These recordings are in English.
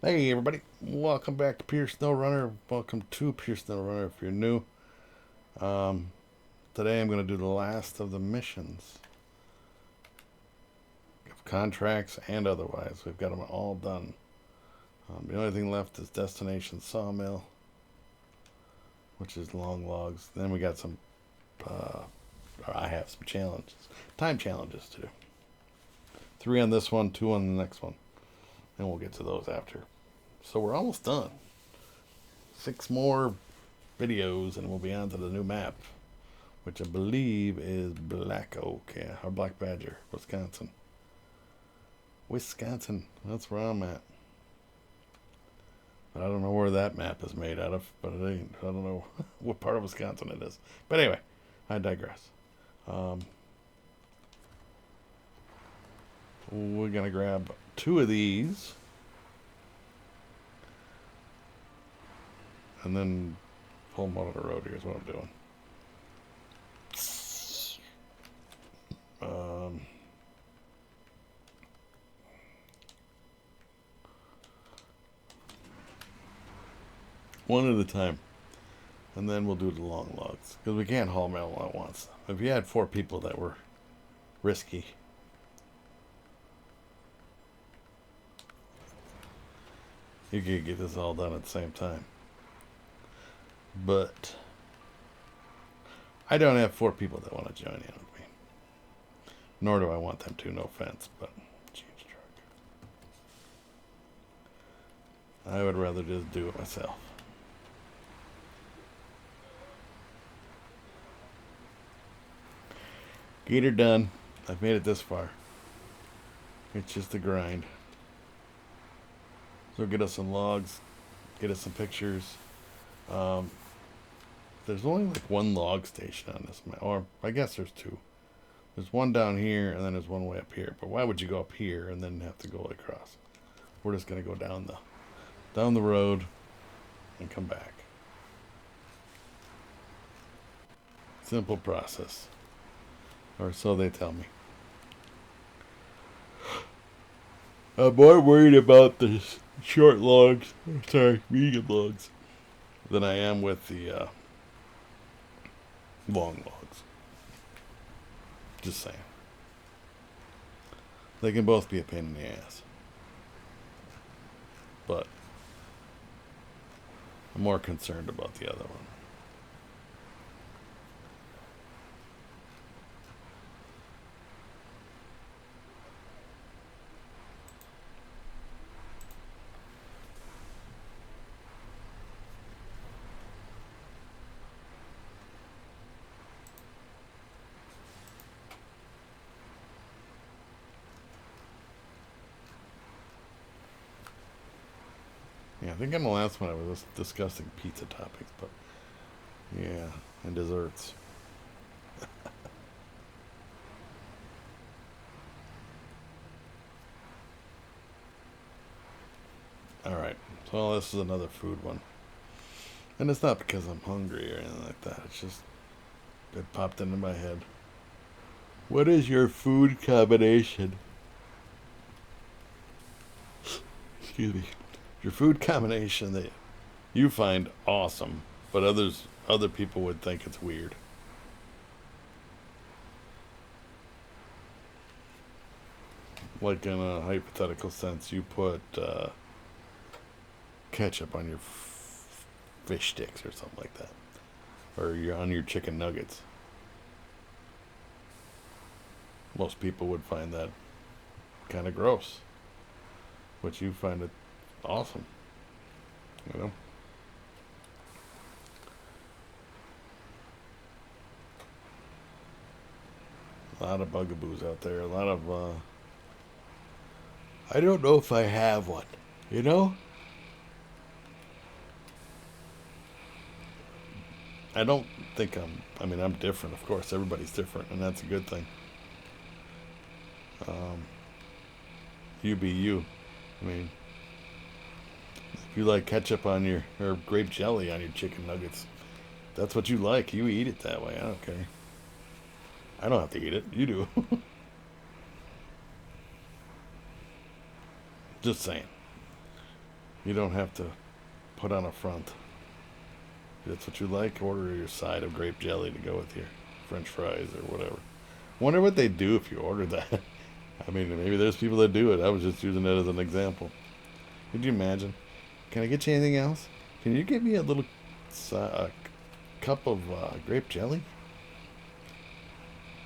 Hey everybody, welcome back to Pure Snowrunner. Welcome to Pure Snowrunner if you're new. Um, Today I'm going to do the last of the missions, of contracts and otherwise. We've got them all done. The only thing left is Destination Sawmill, which is long logs. Then we got some, or I have some challenges, time challenges to do. 3 on this one, 2 on the next one, and we'll get to those after. So we're almost done. 6 more videos and we'll be on to the new map, which I believe is Black Oak, yeah, or Black Badger, Wisconsin. Wisconsin, that's where I'm at. But I don't know where that map is made out of, but it ain't. I don't know what part of Wisconsin it is. But anyway, I digress. Um, we're going to grab 2 of these and then pull them out of the road. Here's what I'm doing. Um, One at a time. And then we'll do the long logs. Because we can't haul them all at once. If you had 4 people that were risky, you could get this all done at the same time. But I don't have 4 people that want to join in with me. Nor do I want them to, no offense, but change truck. I would rather just do it myself. Get her done. I've made it this far. It's just a grind. So get us some logs, get us some pictures. Um, there's only like 1 log station on this map, or I guess there's 2. There's one down here, and then there's one way up here. But why would you go up here and then have to go across? We're just gonna go down the road and come back. Simple process, or so they tell me. I'm more worried about the short logs, medium logs, than I am with the long logs. Just saying. They can both be a pain in the ass. But I'm more concerned about the other one. Yeah, I think in the last one I was discussing pizza toppings, but yeah, and desserts. Alright, so this is another food one. And it's not because I'm hungry or anything like that, it's just it popped into my head. What is your food combination? Excuse me. Your food combination that you find awesome, but other people would think it's weird. Like in a hypothetical sense, you put ketchup on your fish sticks or something like that, or you're on your chicken nuggets. Most people would find that kind of gross, but you find it awesome. You know. A lot of bugaboos out there. A lot of I don't know if I have one. You know. I don't think I'm. I mean, I'm different. Of course, everybody's different, and that's a good thing. Um, you be you. I mean, if you like ketchup on your or grape jelly on your chicken nuggets, that's what you like. You eat it that way. I don't care. I don't have to eat it. You do. Just saying. You don't have to put on a front. If that's what you like, order your side of grape jelly to go with your French fries or whatever. Wonder what they do if you order that. I mean, maybe there's people that do it. I was just using it as an example. Could you imagine? Can I get you anything else? Can you give me a little cup of grape jelly?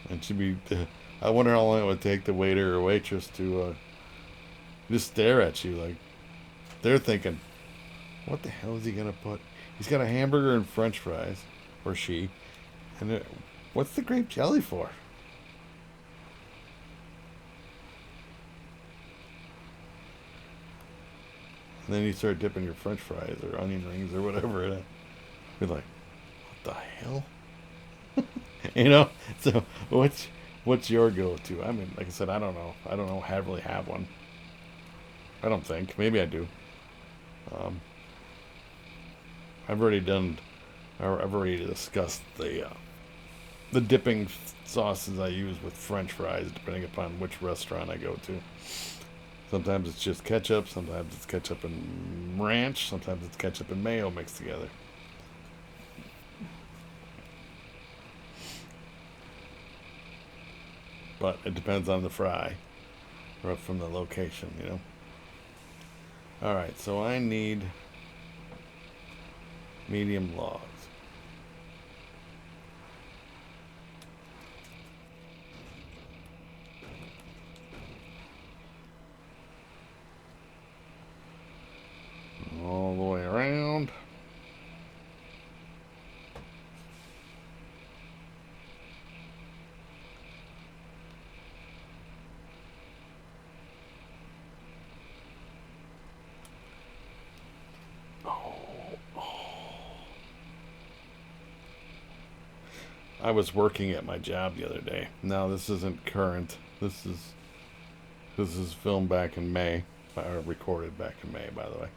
And she'd be. I wonder how long it would take the waiter or waitress to just stare at you like they're thinking, what the hell is he gonna put? He's got a hamburger and French fries, or she, and what's the grape jelly for? And then you start dipping your French fries or onion rings or whatever in it. You're like, what the hell? You know. So what's your go-to? I mean, like I said, I don't know. I don't know. I really have one. I don't think. Maybe I do. Um, I've already done. I've already discussed the dipping sauces I use with French fries, depending upon which restaurant I go to. Sometimes it's just ketchup. Sometimes it's ketchup and ranch. Sometimes it's ketchup and mayo mixed together. But it depends on the fry or from the location, you know. All right, so I need medium logs. All the way around. I was working at my job the other day. Now this isn't current. This is filmed back in May, or recorded back in May, by the way.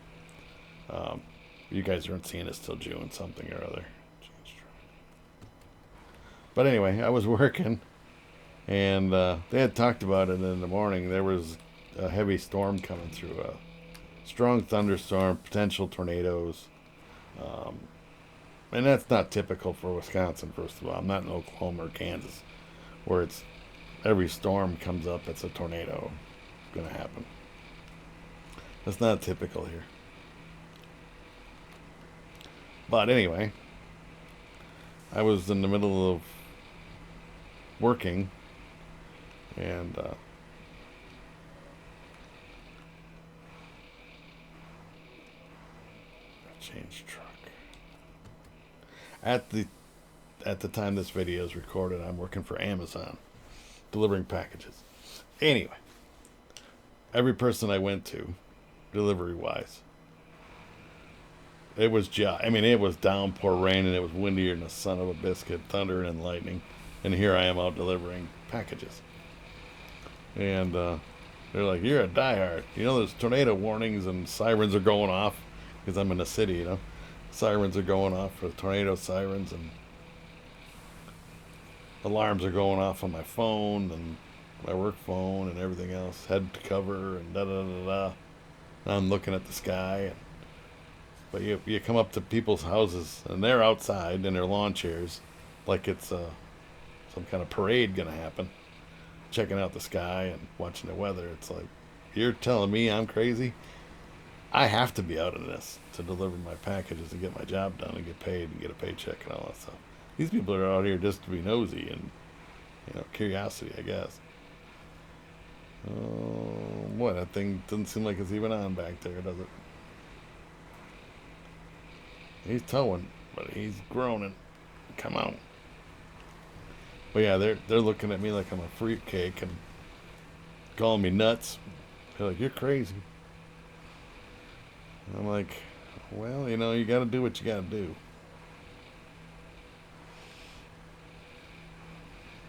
Um, you guys aren't seeing this till June something or other. But anyway, I was working, and they had talked about it in the morning. There was a heavy storm coming through, a strong thunderstorm, potential tornadoes. Um, and that's not typical for Wisconsin, first of all. I'm not in Oklahoma or Kansas, where it's every storm comes up, it's a tornado going to happen. That's not typical here. But anyway, I was in the middle of working, and change truck. At the time this video is recorded, I'm working for Amazon, delivering packages. Anyway, every person I went to, delivery wise, it was it was downpour rain and it was windier than a son of a biscuit, thunder and lightning, and here I am out delivering packages. And they're like, "You're a diehard. You know, there's tornado warnings and sirens are going off because I'm in the city. You know, sirens are going off for tornado sirens and alarms are going off on my phone and my work phone and everything else. Head to cover and da da da da. And I'm looking at the sky. But you come up to people's houses and they're outside in their lawn chairs, like it's some kind of parade gonna happen, checking out the sky and watching the weather. It's like, you're telling me I'm crazy? I have to be out in this to deliver my packages and get my job done and get paid and get a paycheck and all that stuff. These people are out here just to be nosy and, curiosity, I guess. Oh, boy, that thing doesn't seem like it's even on back there, does it? He's towing, but he's groaning. Come on. But yeah, they're looking at me like I'm a fruitcake and calling me nuts. They're like, "You're crazy." And I'm like, well, you got to do what you got to do.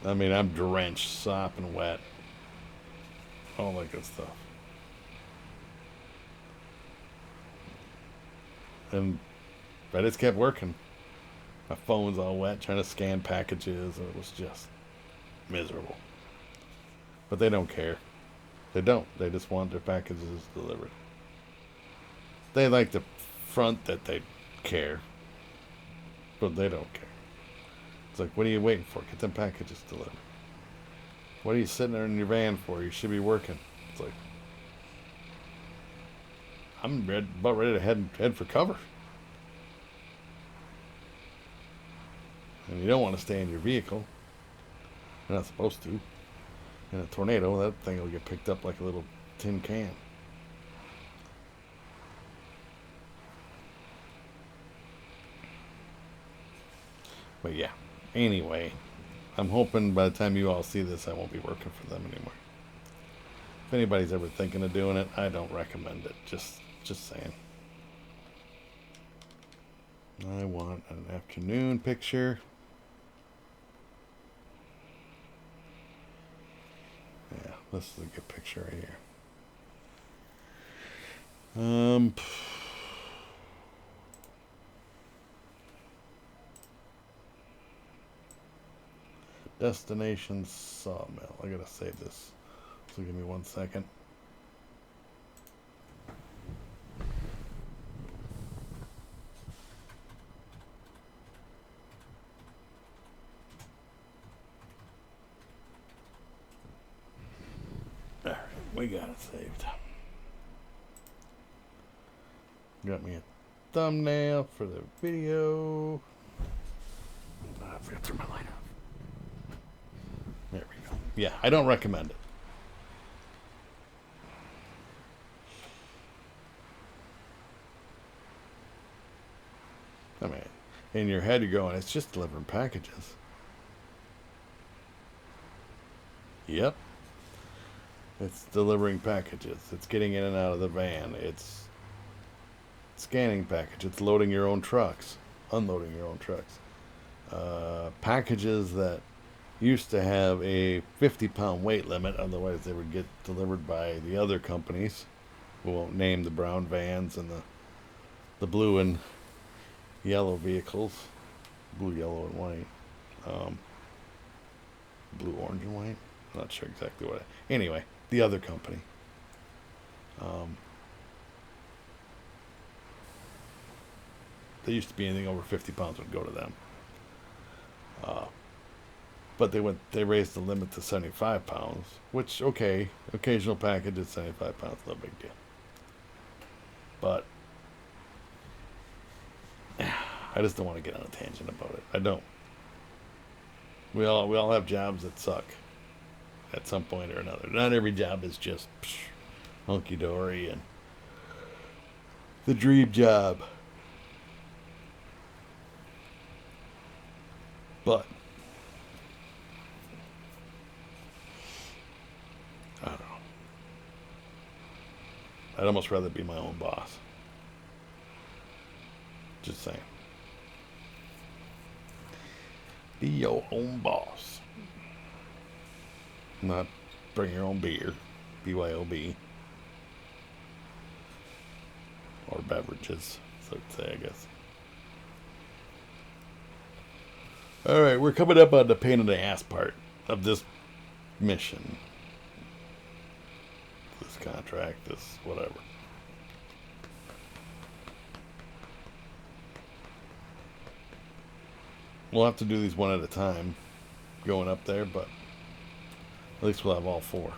I mean, I'm drenched, sopping wet, all that good stuff. And I just kept working. My phone's all wet, trying to scan packages, and it was just miserable. But they don't care. They don't. They just want their packages delivered. They like to front that they care, but they don't care. It's like, what are you waiting for? Get them packages delivered. What are you sitting there in your van for? You should be working. It's like, I'm about ready to head for cover. And you don't want to stay in your vehicle. You're not supposed to. In a tornado, that thing will get picked up like a little tin can. But yeah, anyway, I'm hoping by the time you all see this, I won't be working for them anymore. If anybody's ever thinking of doing it, I don't recommend it. Just saying. I want an afternoon picture. Yeah, this is a good picture right here. Destination Sawmill. I gotta save this. So give me 1 second. Alright, we got it saved. Got me a thumbnail for the video. I forgot to turn my light off. There we go. Yeah, I don't recommend it. I mean, in your head you're going, it's just delivering packages. Yep. It's delivering packages. It's getting in and out of the van. It's scanning package. It's loading your own trucks. Unloading your own trucks. Packages that used to have a 50-pound weight limit, otherwise they would get delivered by the other companies. We won't name the brown vans and the blue and yellow vehicles. Blue, yellow, and white. Blue, orange, and white. I'm not sure exactly what. Anyway, the other company. There used to be anything over 50 pounds would go to them. But they raised the limit to 75 pounds, which, okay, occasional package is 75 pounds, no big deal. But I just don't want to get on a tangent about it. I don't. We all have jobs that suck at some point or another. Not every job is just hunky dory and the dream job. But I don't know. I'd almost rather be my own boss. Just saying. Be your own boss. Not bring your own beer. BYOB. Or beverages, so to say, I guess. Alright, we're coming up on the pain in the ass part of this mission. This contract, this whatever. We'll have to do these one at a time going up there, but at least we'll have all four.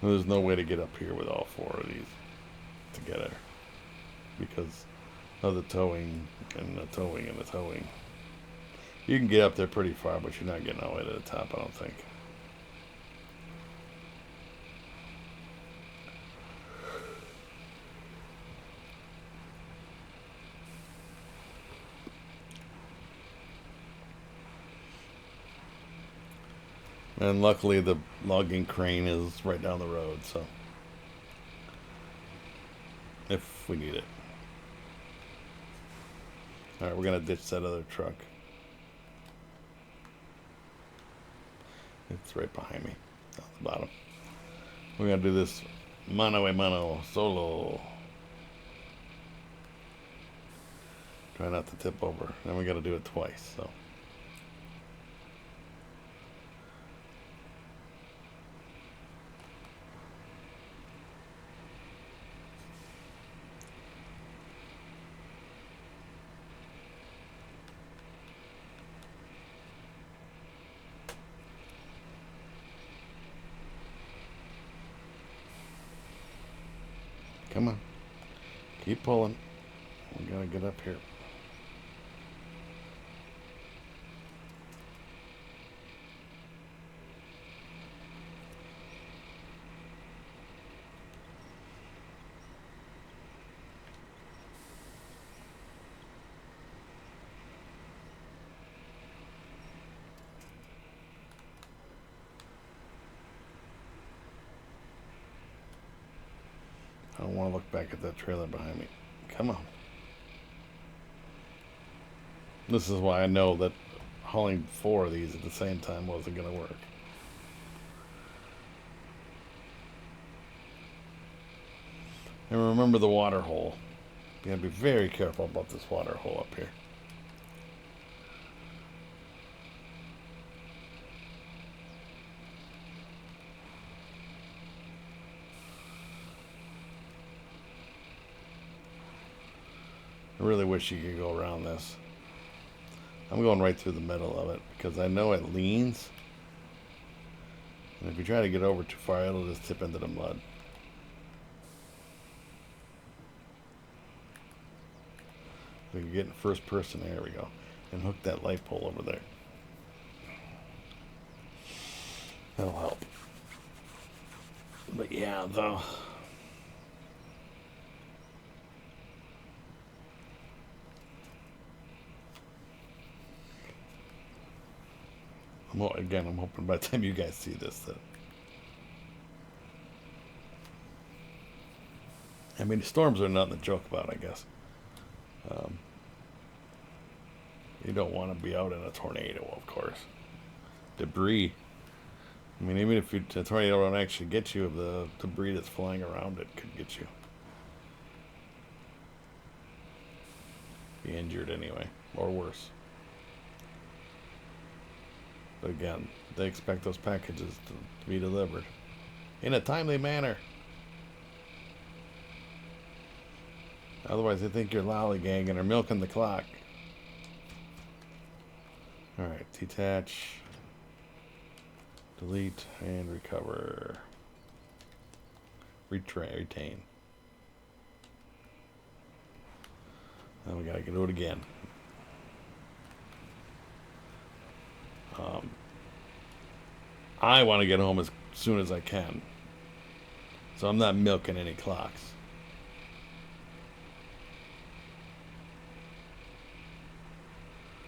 There's no way to get up here with all four of these together because of the towing and the towing and the towing. You can get up there pretty far, but you're not getting all the way to the top, I don't think. And luckily the logging crane is right down the road, so if we need it. Alright, we're going to ditch that other truck. It's right behind me, at the bottom. We're going to do this mano a mano, solo. Try not to tip over. Then we got to do it twice, so. Come on. Keep pulling. We gotta get up here. I don't want to look back at that trailer behind me. Come on. This is why I know that hauling 4 of these at the same time wasn't going to work. And remember the water hole. You gotta be very careful about this water hole up here. I really wish you could go around this. I'm going right through the middle of it because I know it leans. And if you try to get over too far, it'll just tip into the mud. So you get in first person, there we go. And hook that light pole over there. That'll help. But yeah, though. Again, I'm hoping by the time you guys see this that... I mean, storms are nothing to joke about, I guess. You don't want to be out in a tornado, of course. Debris. I mean, even if a tornado don't actually get you, the debris that's flying around it could get you. Be injured anyway, or worse. But again, they expect those packages to be delivered in a timely manner. Otherwise, they think you're lollygagging or milking the clock. Alright, detach, delete, and recover. Retain. Now we gotta do it again. I want to get home as soon as I can. So I'm not milking any clocks.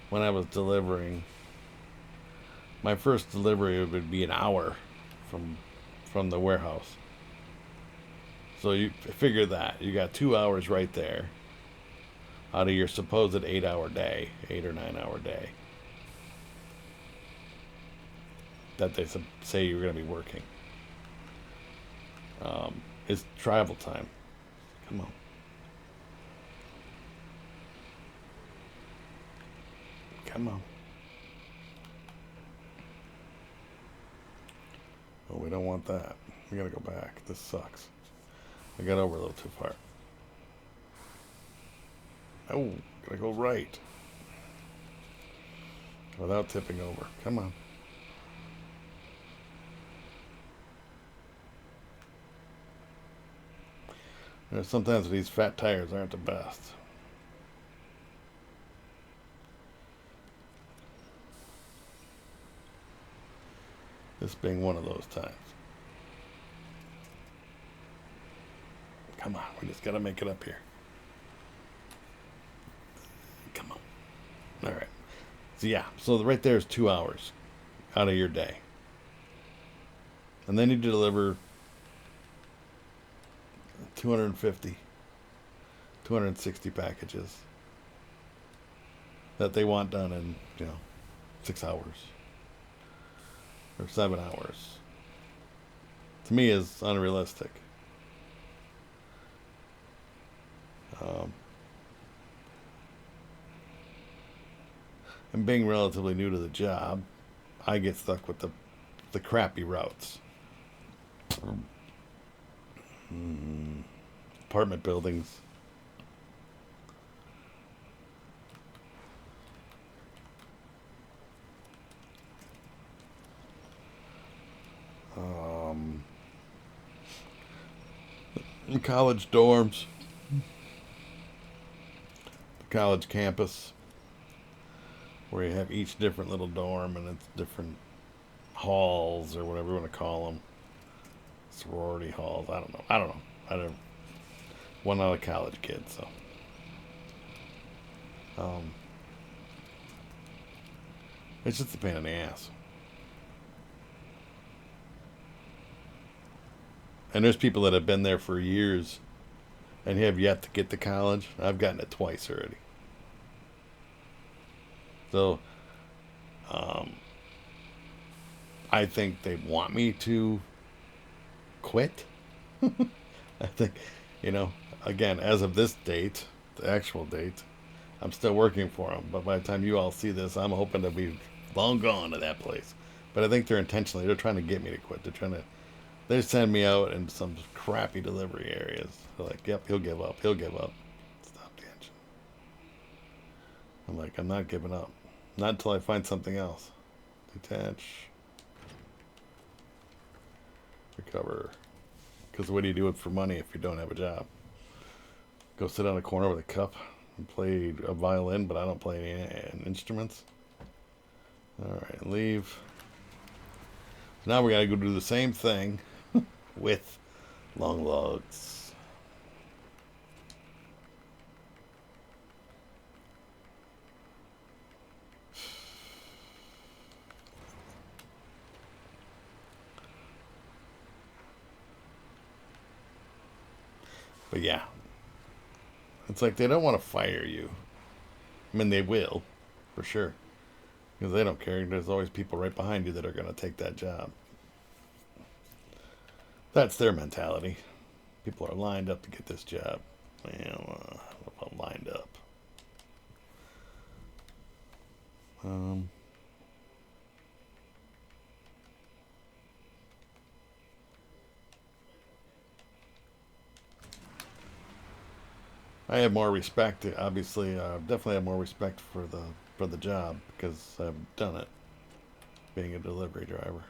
When I was delivering, my first delivery would be an hour from the warehouse. So you figure that. You got 2 hours right there out of your supposed 8-hour day, 8 or 9 hour day, that they say you're going to be working. It's travel time. Come on. Come on. Oh, we don't want that. We gotta go back. This sucks. I got over a little too far. Oh, gotta go right. Without tipping over. Come on. Sometimes these fat tires aren't the best. This being one of those times. Come on, we just gotta make it up here. Come on. Alright. So yeah, so right there is 2 hours out of your day. And then you deliver 250, 260 packages that they want done in, 6 hours. Or 7 hours. To me is unrealistic. And being relatively new to the job, I get stuck with the crappy routes. Apartment buildings. college dorms, the college campus, where you have each different little dorm and it's different halls or whatever you want to call them. Sorority halls. I don't know. I don't. One not a college kid, so. It's just a pain in the ass. And there's people that have been there for years and have yet to get to college. I've gotten it twice already. So, I think they want me to quit. I think, again, as of this date, the actual date, I'm still working for them. But by the time you all see this, I'm hoping to be long gone to that place. But I think they're trying to get me to quit. They send me out in some crappy delivery areas. They're like, yep, he'll give up. He'll give up. Stop the engine. I'm like, I'm not giving up. Not until I find something else. Detach. Recover. Because what do you do it for money if you don't have a job? Go sit on a corner with a cup and play a violin, but I don't play any instruments. Alright, leave. Now we gotta go do the same thing with long logs. But yeah, it's like they don't want to fire you. I mean, they will, for sure. Because they don't care. There's always people right behind you that are going to take that job. That's their mentality. People are lined up to get this job. Well, I'm lined up. I have more respect. Obviously, definitely have more respect for the job because I've done it, being a delivery driver.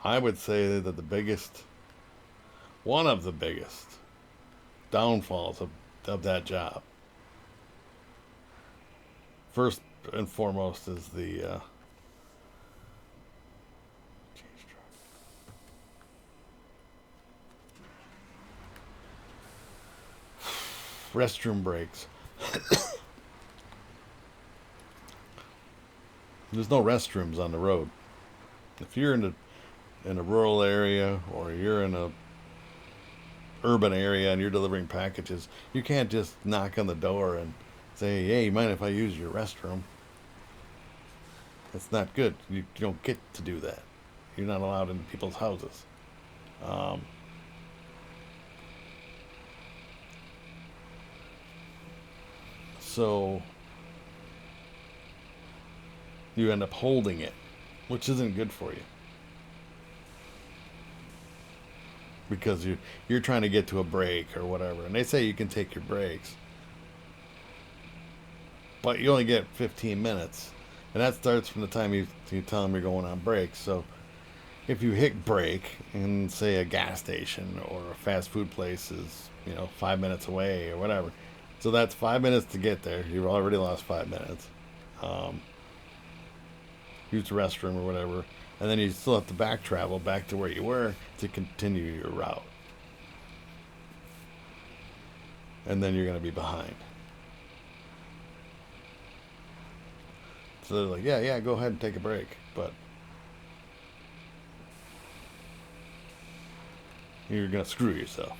I would say that one of the biggest downfalls of that job, first and foremost, is the restroom breaks. There's no restrooms on the road. If you're in a rural area or you're in a urban area and you're delivering packages, you can't just knock on the door and say, "Hey, mind if I use your restroom?" That's not good. You don't get to do that. You're not allowed in people's houses. So you end up holding it, which isn't good for you. Because you're trying to get to a break or whatever. And they say you can take your breaks. But you only get 15 minutes. And that starts from the time you tell them you're going on break. So if you hit break in, say, a gas station or a fast food place is, 5 minutes away or whatever. So that's 5 minutes to get there. You've already lost 5 minutes. Use the restroom or whatever. And then you still have to back travel back to where you were to continue your route. And then you're going to be behind. So they're like, yeah, go ahead and take a break. But you're going to screw yourself.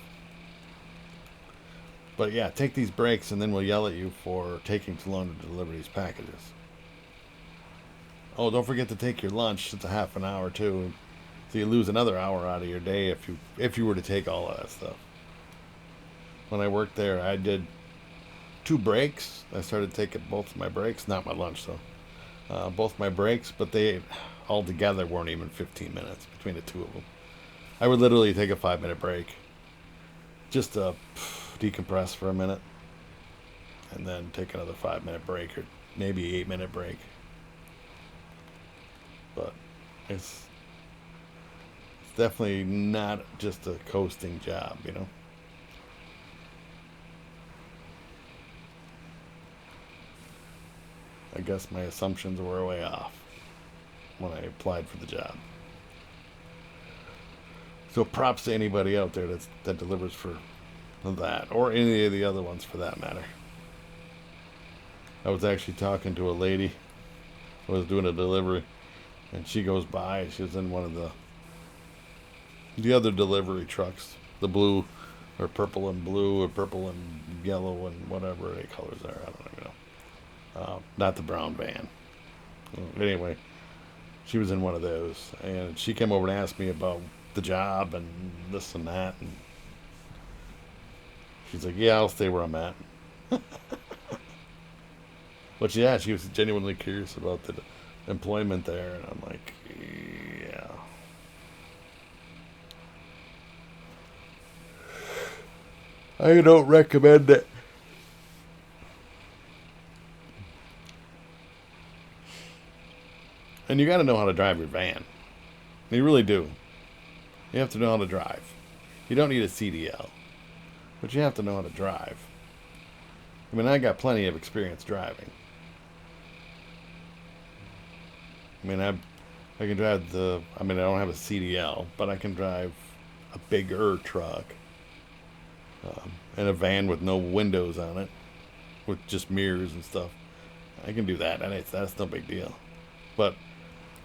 But yeah, take these breaks and then we'll yell at you for taking too long to deliver these packages. Oh, don't forget to take your lunch. It's a half an hour too. So you lose another hour out of your day if you were to take all of that stuff. When I worked there, I did 2 breaks. I started taking both my breaks, not my lunch though. Both my breaks, but they all together weren't even 15 minutes between the two of them. I would literally take a 5-minute break just to decompress for a minute and then take another 5-minute break or maybe 8-minute break. It's definitely not just a coasting job, you know. I guess my assumptions were way off when I applied for the job. So props to anybody out there that delivers for that, or any of the other ones for that matter. I was actually talking to a lady who was doing a delivery, and she goes by. She was in one of the other delivery trucks, the blue, or purple and blue, or purple and yellow, and whatever the colors are. I don't even know. Not the brown van. Anyway, she was in one of those, and she came over and asked me about the job and this and that, and she's like, "Yeah, I'll stay where I'm at." But yeah, she was genuinely curious about the employment there, and I'm like, yeah. I don't recommend it. And you got to know how to drive your van. You really do. You have to know how to drive. You don't need a CDL, but you have to know how to drive. I mean, I got plenty of experience driving. I mean, I can drive I mean, I don't have a CDL, but I can drive a bigger truck and a van with no windows on it, with just mirrors and stuff. I can do that, and that's no big deal. But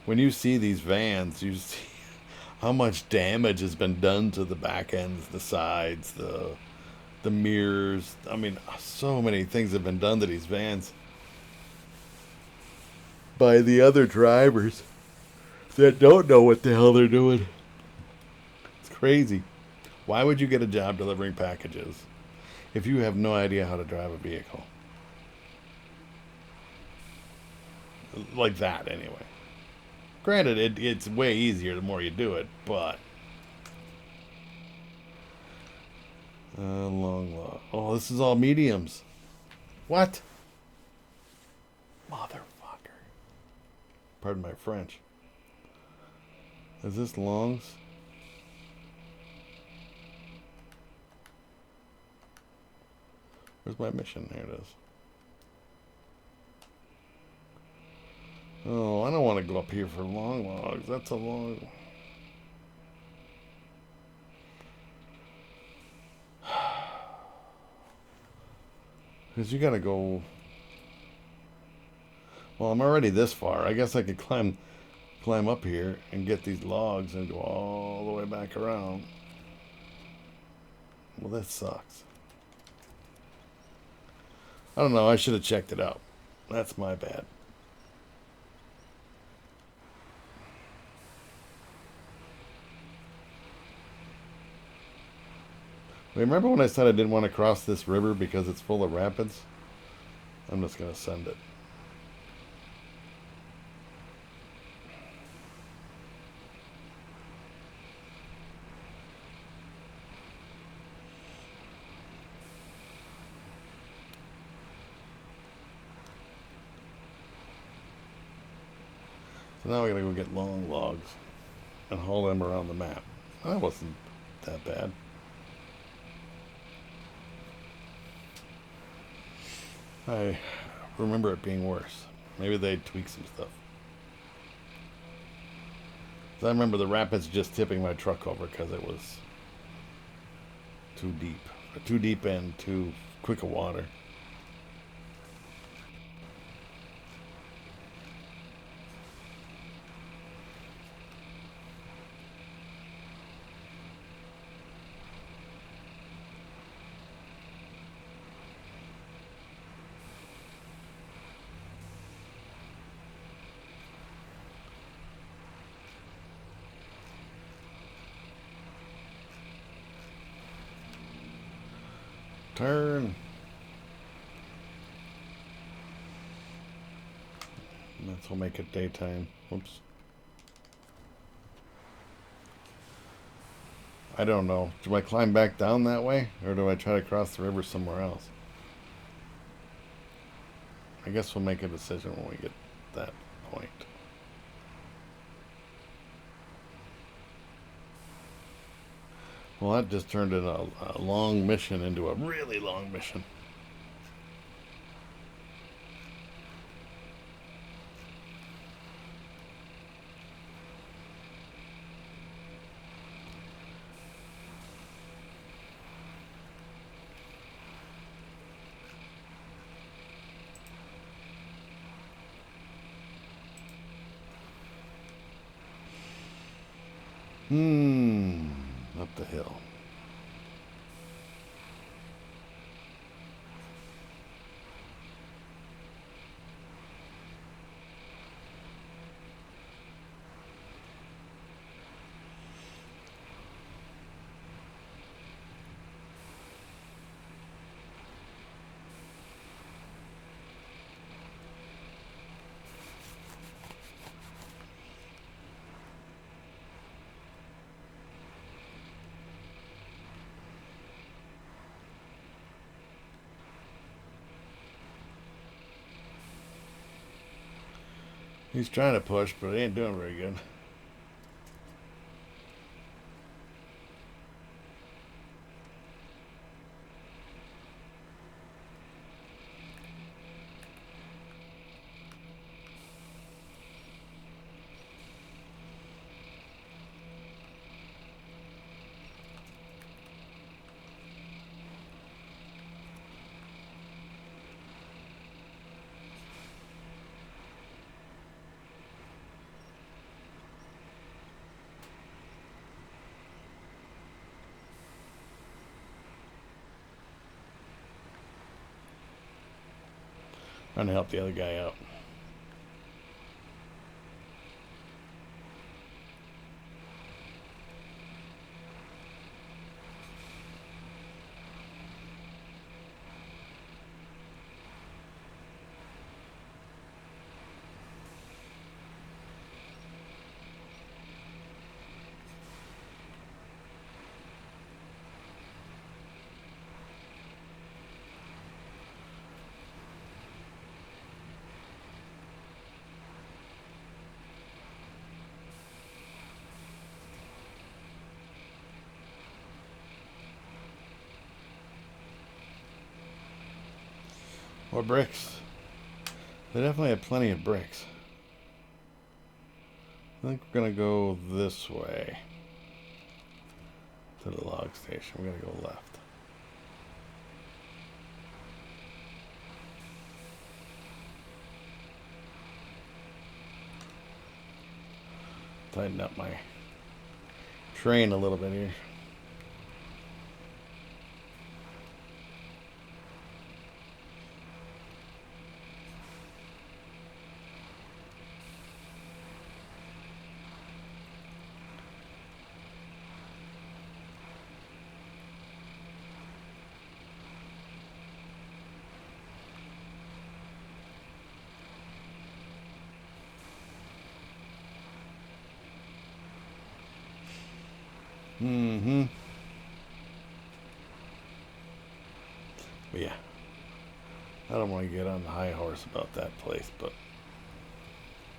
when you see these vans, you see how much damage has been done to the back ends, the sides, the mirrors. I mean, so many things have been done to these vans by the other drivers that don't know what the hell they're doing. It's crazy. Why would you get a job delivering packages if you have no idea how to drive a vehicle? Like that, anyway. Granted, it's way easier the more you do it, but... long log. Oh, this is all mediums. What? Motherfucker. Pardon my French. Is this longs? Where's my mission? There it is. Oh, I don't want to go up here for long logs. That's a long... Because you gotta go... Well, I'm already this far. I guess I could climb up here and get these logs and go all the way back around. Well, that sucks. I don't know. I should have checked it out. That's my bad. Remember when I said I didn't want to cross this river because it's full of rapids? I'm just going to send it. So now we gotta go get long logs and haul them around the map. That wasn't that bad. I remember it being worse. Maybe they tweaked some stuff. I remember the rapids just tipping my truck over because it was too deep. Too deep and too quick of water. Turn. That's what make it daytime. Whoops. I don't know. Do I climb back down that way? Or do I try to cross the river somewhere else? I guess we'll make a decision when we get to that point. Well, that just turned in a long mission into a really long mission. Up the hill. He's trying to push, but he ain't doing very good. Trying to help the other guy out. More bricks. They definitely have plenty of bricks. I think we're gonna go this way to the log station. We're gonna go left. Tighten up my train a little bit here. But yeah, I don't want to get on the high horse about that place, but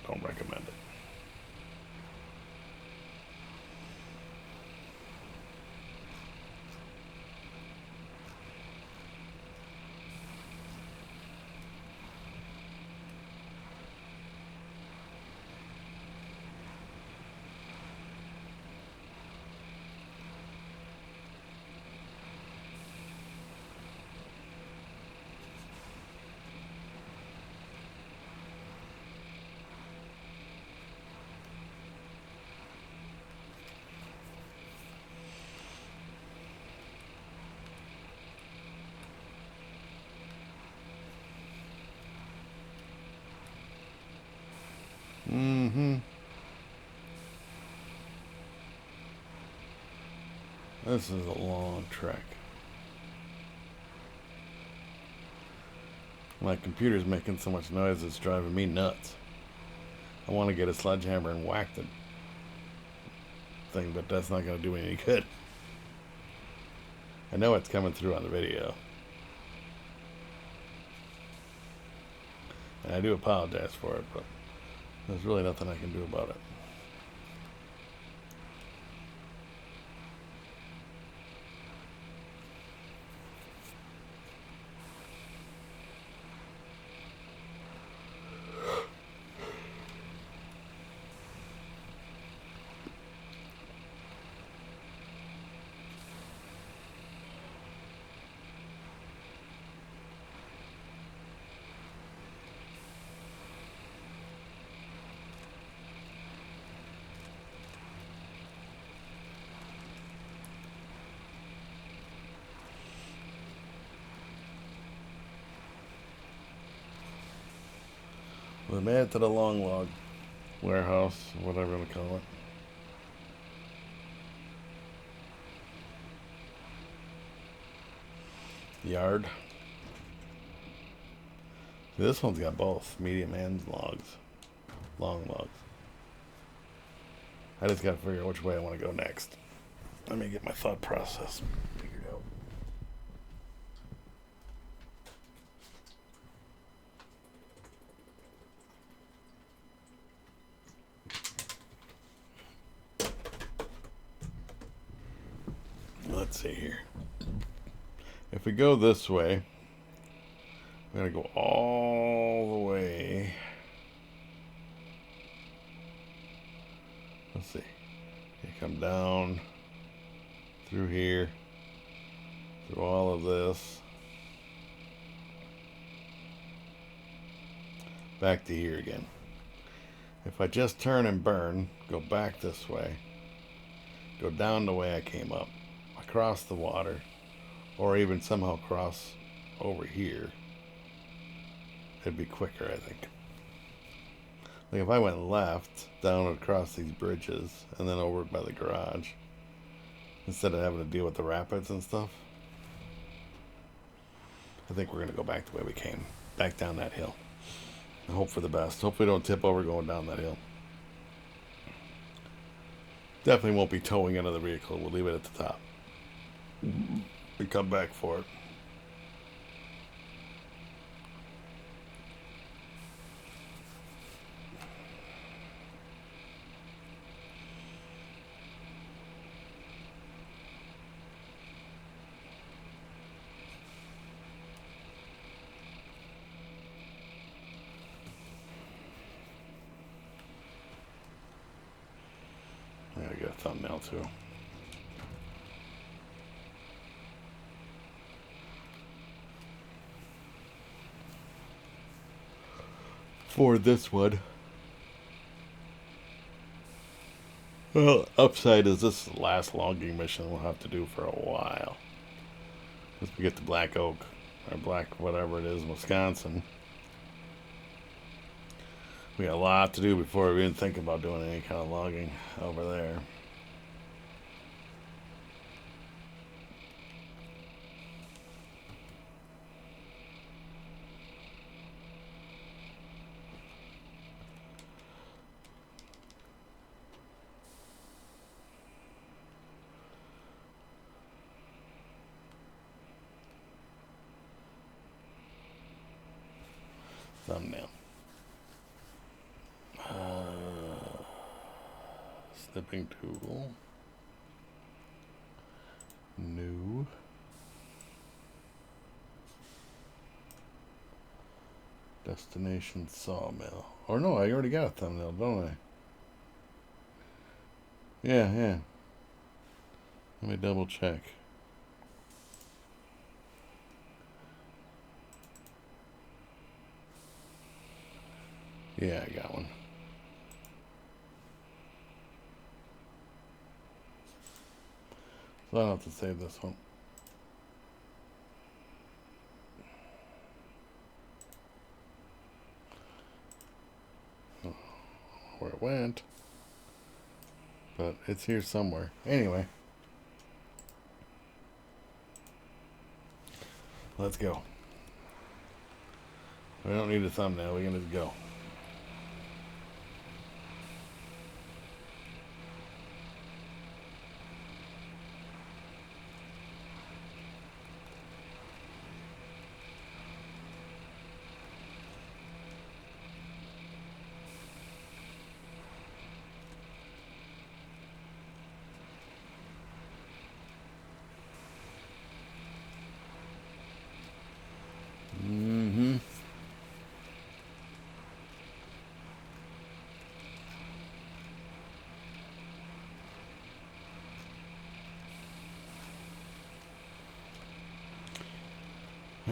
don't recommend it. This is a long trek. My computer's making so much noise it's driving me nuts. I want to get a sledgehammer and whack the thing, but that's not going to do me any good. I know it's coming through on the video. And I do apologize for it, but there's really nothing I can do about it. We made it to the long log warehouse, whatever you call it. Yard. See, this one's got both medium and logs. Long logs. I just gotta figure out which way I want to go next. Let me get my thought process figured out. Let's see here. If we go this way, we're gonna go all the way. Let's see. You come down through here, through all of this, back to here again. If I just turn and burn, go back this way, go down the way I came up, across the water, or even somehow cross over here, it'd be quicker, I think. Like if I went left, down across these bridges, and then over by the garage, instead of having to deal with the rapids and stuff, I think we're going to go back the way we came, back down that hill, and hope for the best. Hopefully we don't tip over going down that hill. Definitely won't be towing another vehicle. We'll leave it at the top. We come back for it. I gotta get a thumbnail too. For this one. Well, upside is this last logging mission we'll have to do for a while. Once we get to Black Oak, or Black whatever it is, Wisconsin. We got a lot to do before we even think about doing any kind of logging over there. Thumbnail. Snipping tool. New. Destination Sawmill. Or no, I already got a thumbnail, don't I? Yeah. Let me double check. Yeah, I got one. So I don't have to save this one. Where it went. But it's here somewhere. Anyway. Let's go. We don't need a thumbnail. We can just go.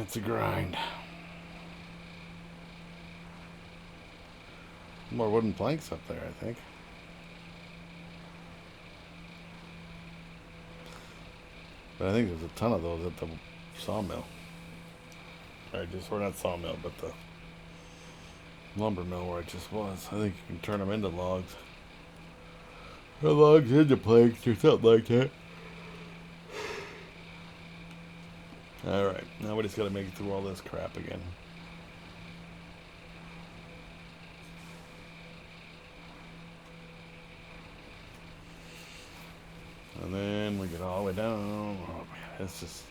It's a grind. More wooden planks up there, I think. But I think there's a ton of those at the sawmill. Or not sawmill, but the lumber mill where I just was. I think you can turn them into logs. Or logs into planks or something like that. Alright, now we just gotta make it through all this crap again. And then we get all the way down. Oh man, it's just...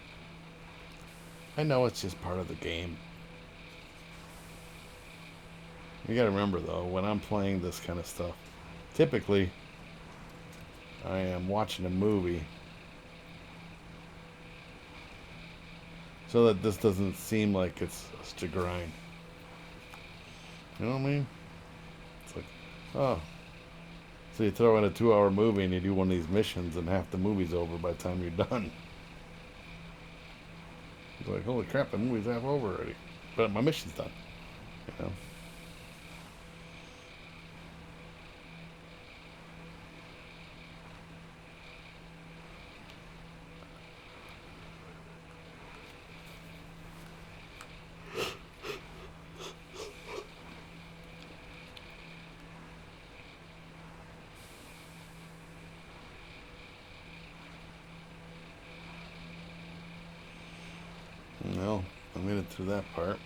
I know it's just part of the game. You gotta remember though, when I'm playing this kind of stuff, typically I am watching a movie so that this doesn't seem like it's such a grind. You know what I mean? It's like, oh. So you throw in a 2-hour movie and you do one of these missions and half the movie's over by the time you're done. It's like, holy crap, the movie's half over already. But my mission's done. You know? Well, I made it through that part.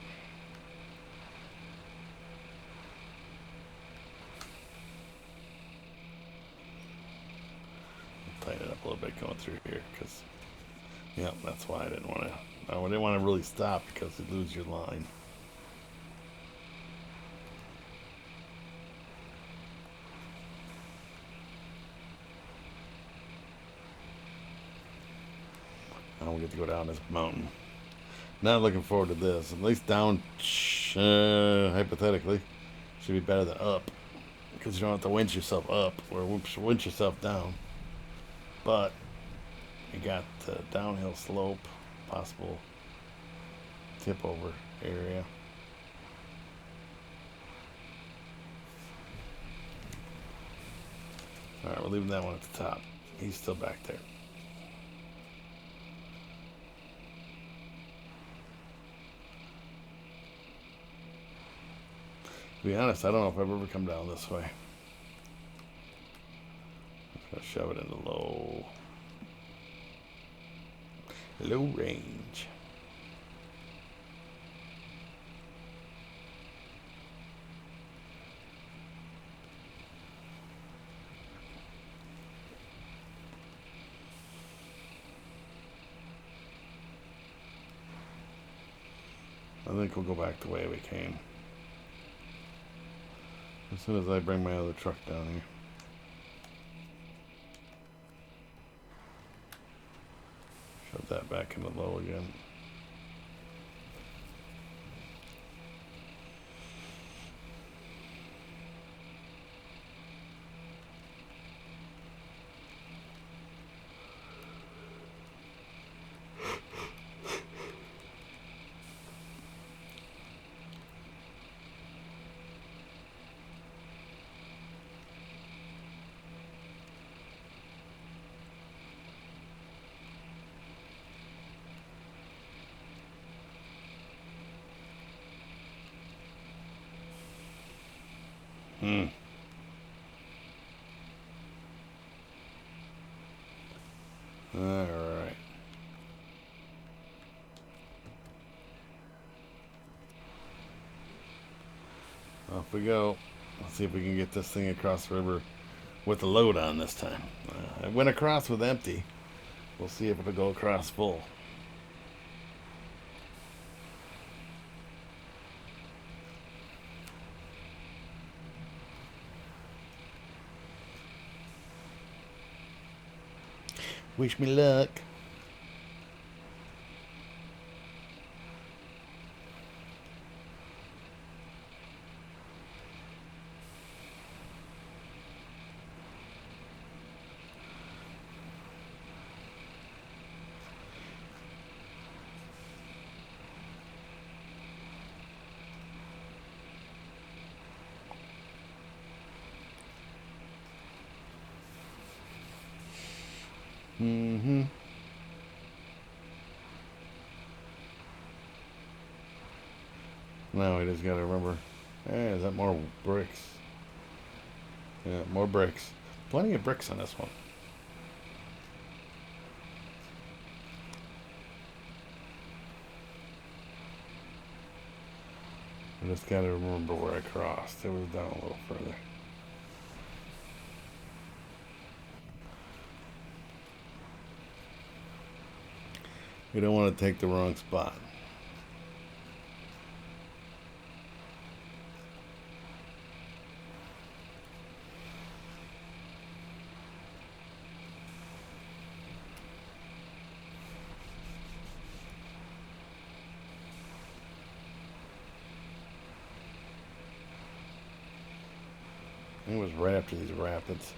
Tighten it up a little bit going through here, because, yeah, that's why I didn't want to. I didn't want to really stop because you lose your line. I don't get to go down this mountain. Not looking forward to this. At least down, hypothetically, should be better than up. Because you don't have to winch yourself up or winch yourself down. But you got the downhill slope, possible tip over area. Alright, we're leaving that one at the top. He's still back there. To be honest, I don't know if I've ever come down this way. I'm gonna shove it into low range. I think we'll go back the way we came. As soon as I bring my other truck down here. Shove that back into low again. Alright. Off we go. Let's see if we can get this thing across the river with a load on this time. I went across with empty. We'll see if it'll go across full. Wish me luck. Mm-hmm. Now we just gotta remember Hey, is that more bricks? Yeah, more bricks. Plenty of bricks on this one. I just gotta remember where I crossed. It was down a little further. We don't want to take the wrong spot. It was right after these rapids.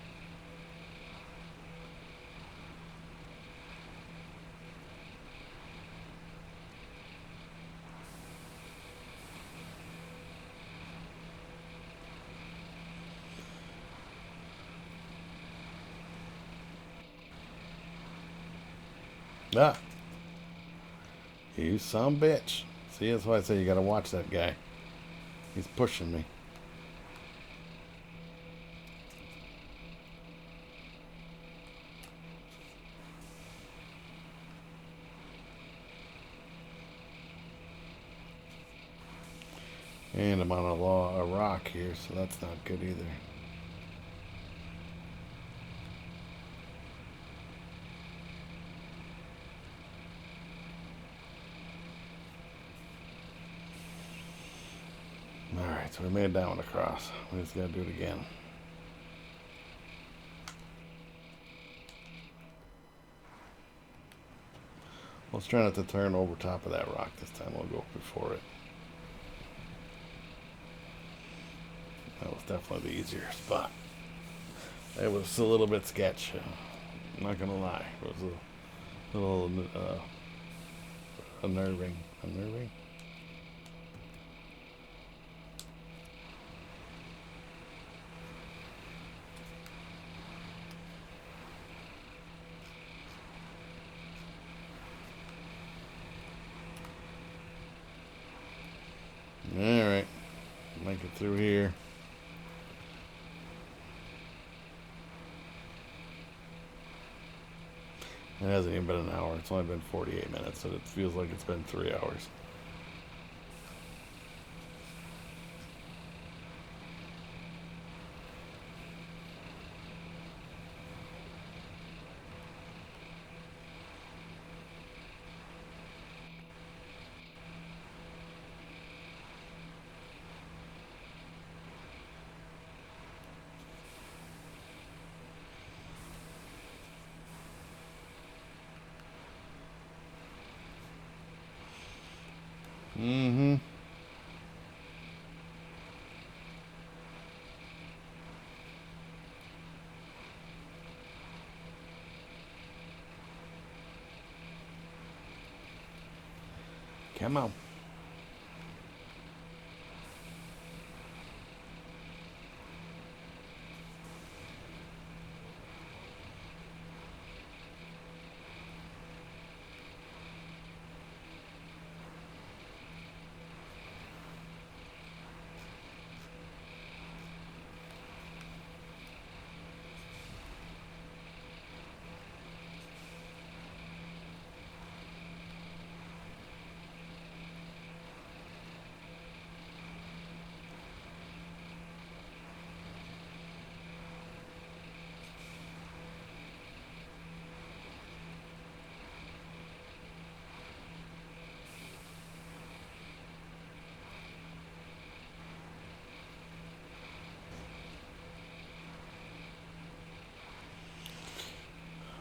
Ah, you some bitch. See, that's why I say you gotta watch that guy. He's pushing me. And I'm on a rock here, so that's not good either. Alright, so we made that one across. We just gotta do it again. Let's try not to turn over top of that rock this time. We'll go before it. That was definitely the easier spot. It was a little bit sketch. I'm not gonna lie. It was a little unnerving. Unnerving? Alright. Make it through here. It hasn't even been an hour. It's only been 48 minutes, so it feels like it's been 3 hours. Mm-hmm. Come on.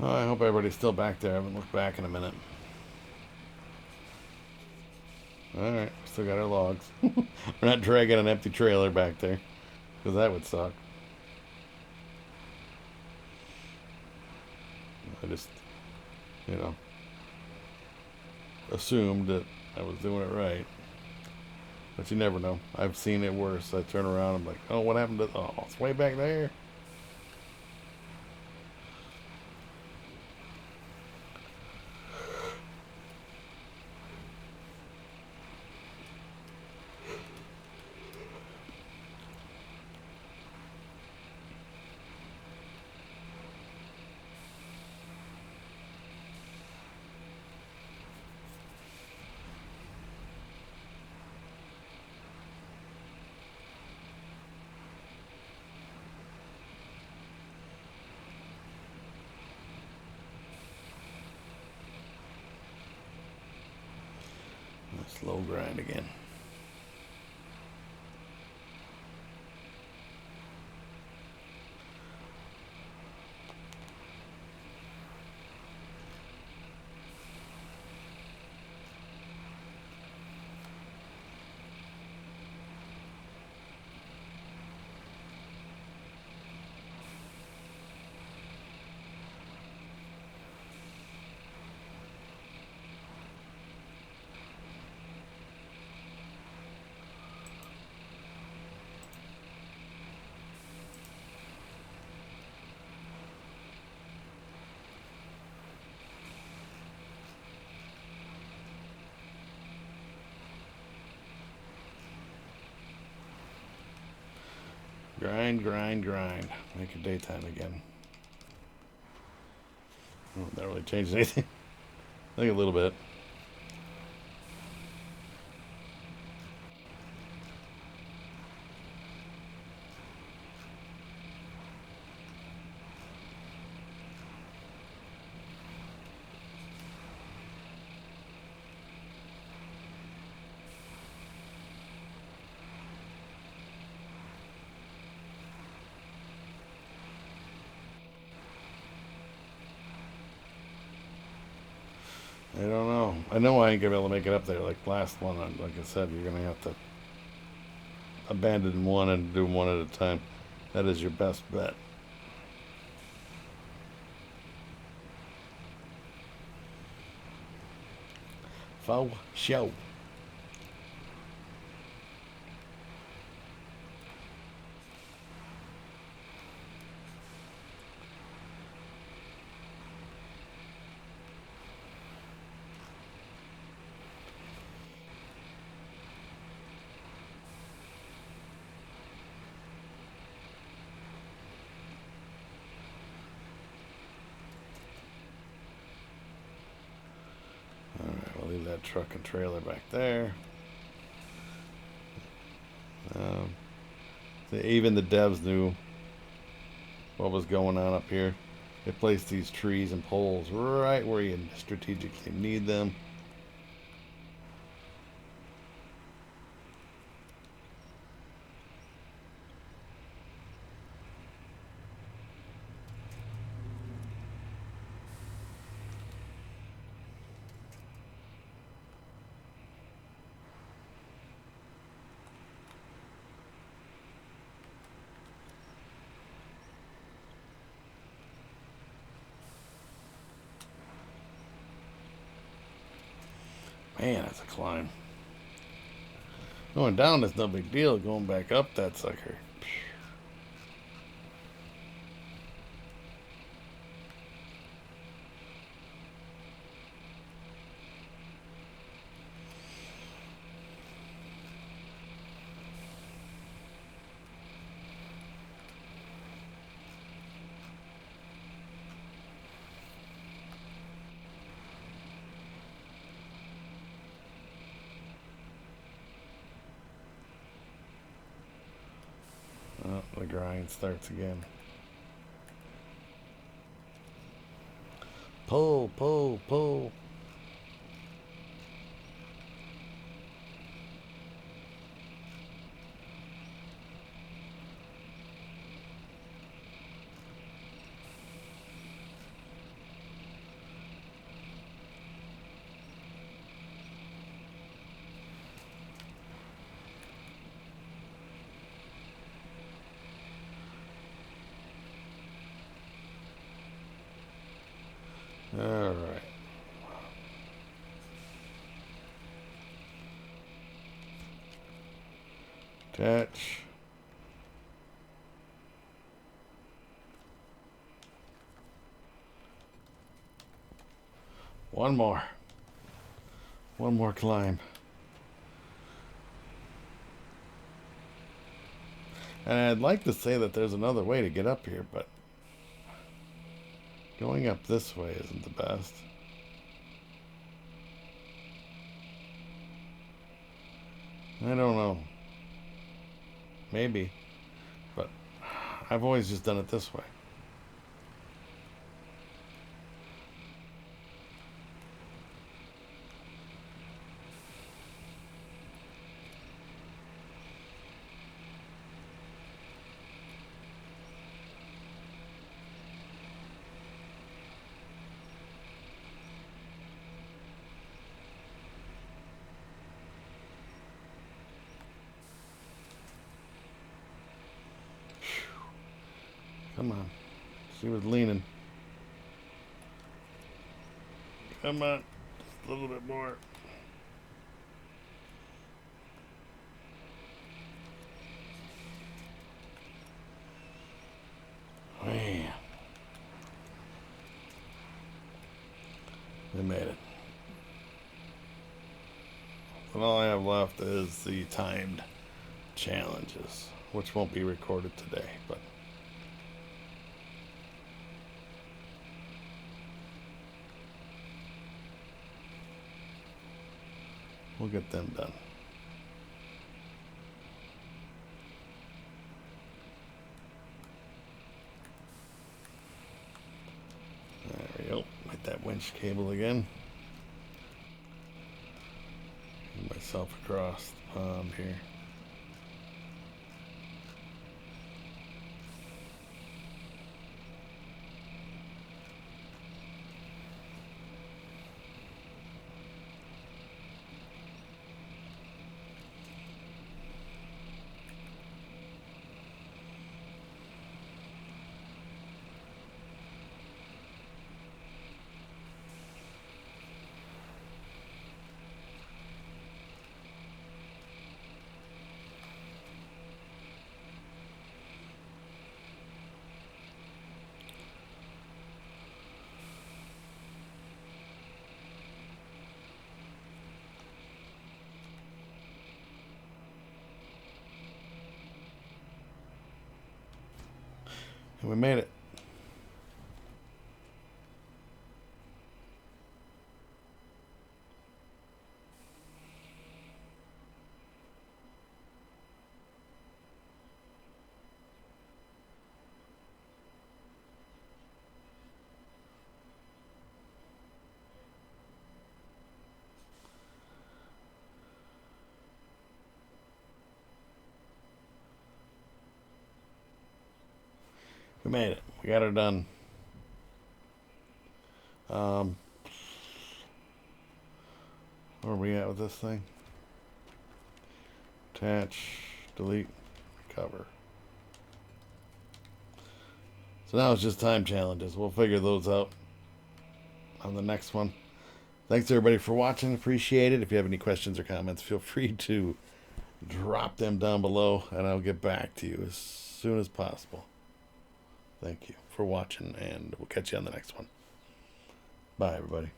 Oh, I hope everybody's still back there. I haven't looked back in a minute. Alright, still got our logs. We're not dragging an empty trailer back there, because that would suck. I just, you know, assumed that I was doing it right. But you never know. I've seen it worse. I turn around, I'm like, oh, what happened to... Oh, it's way back there. Slow grind again. Grind, grind, grind. Make it daytime again. Oh, that really changed anything. I think a little bit. I don't know. I know I ain't gonna be able to make it up there. Like last one, like I said, you're gonna have to abandon one and do one at a time. That is your best bet. For show. Leave that truck and trailer back there. Even the devs knew what was going on up here. They placed these trees and poles right where you strategically need them. Man, that's a climb. Going down is no big deal. Going back up, that sucker. Oh, the grind starts again. Pull, pull, pull. All right. Attach. One more. One more climb. And I'd like to say that there's another way to get up here, but going up this way isn't the best. I don't know. Maybe. But I've always just done it this way. Come on. She was leaning. Come on. Just a little bit more. Man. We made it. And all I have left is the timed challenges, which won't be recorded today, but we'll get them done. There we go. Hit that winch cable again. Get myself across the pond here. And we made it. We made it. We got her done. Where are we at with this thing? Attach, delete, cover. So now it's just time challenges. We'll figure those out on the next one. Thanks everybody for watching. Appreciate it. If you have any questions or comments, feel free to drop them down below and I'll get back to you as soon as possible. Thank you for watching, and we'll catch you on the next one. Bye, everybody.